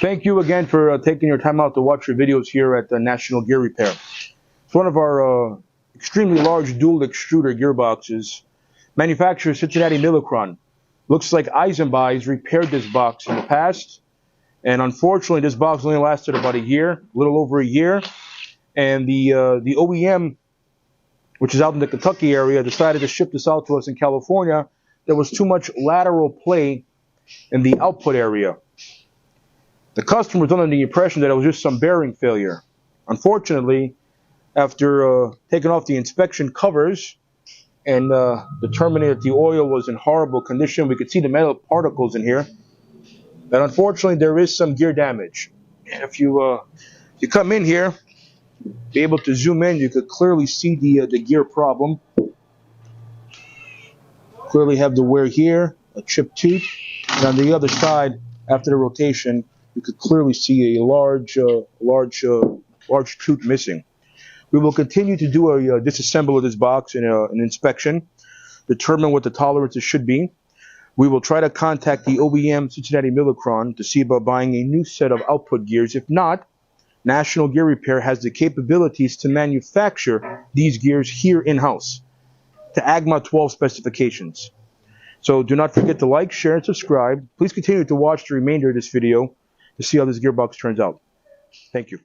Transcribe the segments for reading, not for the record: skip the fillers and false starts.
Thank you again for taking your time out to watch your videos here at National Gear Repair. It's one of our extremely large dual extruder gearboxes. Manufacturer Cincinatti Milacron. Looks like Eisenbeiss repaired this box in the past, and unfortunately this box only lasted about a year, a little over a year, and the OEM, which is out in the Kentucky area, decided to ship this out to us in California. There was too much lateral play in the output area. The customer was under the impression that it was just some bearing failure. Unfortunately, after taking off the inspection covers and determining that the oil was in horrible condition, we could see the metal particles in here. And unfortunately, there is some gear damage. And if you come in here, be able to zoom in, you could clearly see the gear problem. Clearly have the wear here, a chipped tooth, and on the other side, after the rotation, you could clearly see a large tooth missing. We will continue to do a disassemble of this box in an inspection, determine what the tolerances should be. We will try to contact the OEM Cincinatti Milacron to see about buying a new set of output gears. If not, National Gear Repair has the capabilities to manufacture these gears here in-house to AGMA 12 specifications. So do not forget to like, share, and subscribe. Please continue to watch the remainder of this video to see how this gearbox turns out. Thank you.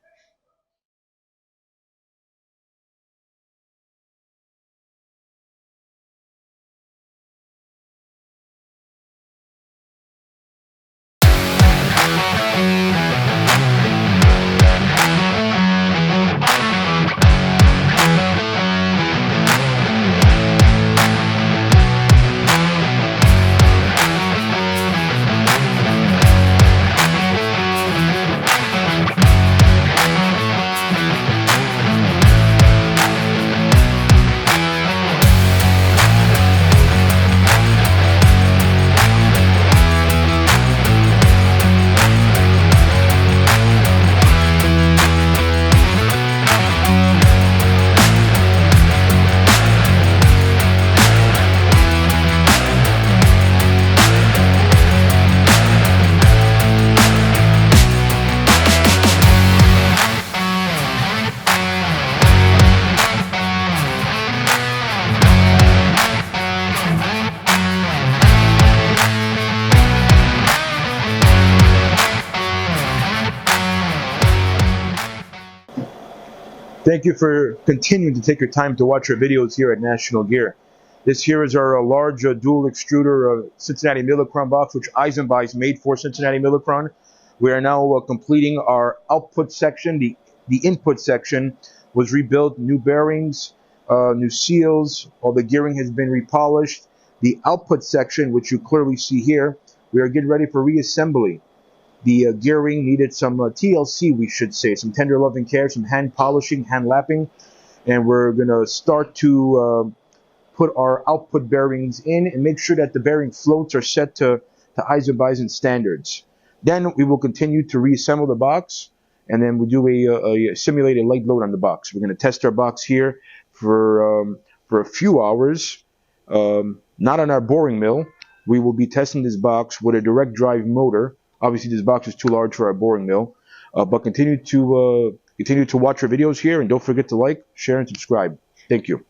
Thank you for continuing to take your time to watch our videos here at National Gear. This here is our large dual extruder Cincinatti Milacron box, which Eisenbeiss made for Cincinatti Milacron. We are now completing our output section. The input section was rebuilt, new bearings, new seals, all the gearing has been repolished. The output section, which you clearly see here, we are getting ready for reassembly. The gearing needed some TLC, we should say, some tender loving care, some hand polishing, hand lapping, and we're going to start to put our output bearings in and make sure that the bearing floats are set to Eisenbeiss standards. Then we will continue to reassemble the box, and then we'll do a simulated light load on the box. We're going to test our box here for a few hours, not on our boring mill. We will be testing this box with a direct drive motor. Obviously, this box is too large for our boring mill, but continue to watch our videos here, and don't forget to like, share, and subscribe. Thank you.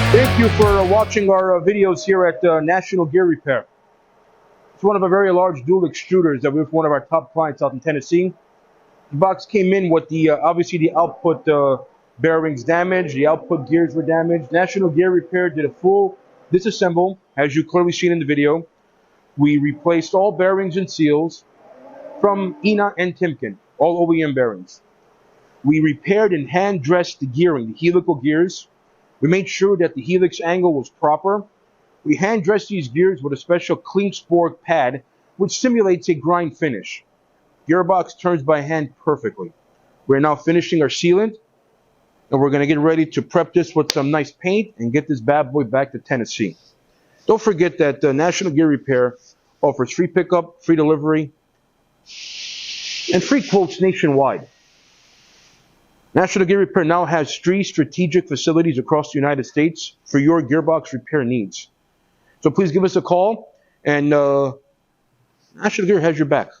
Thank you for watching our videos here at National Gear Repair. It's one of our very large dual extruders that we have one of our top clients out in Tennessee. The box came in with the obviously the output bearings damaged, the output gears were damaged. National Gear Repair did a full disassemble, as you clearly seen in the video. We replaced all bearings and seals from Ina and Timken, all OEM bearings. We repaired and hand dressed the gearing, the helical gears. We made sure that the helix angle was proper. We hand dressed these gears with a special clean spork pad which simulates a grind finish. Gearbox turns by hand perfectly. We're now finishing our sealant, and we're going to get ready to prep this with some nice paint and get this bad boy back to Tennessee. Don't forget that National Gear Repair offers free pickup, free delivery, and free quotes nationwide. National Gear Repair now has 3 strategic facilities across the United States for your gearbox repair needs. So please give us a call, and National Gear has your back.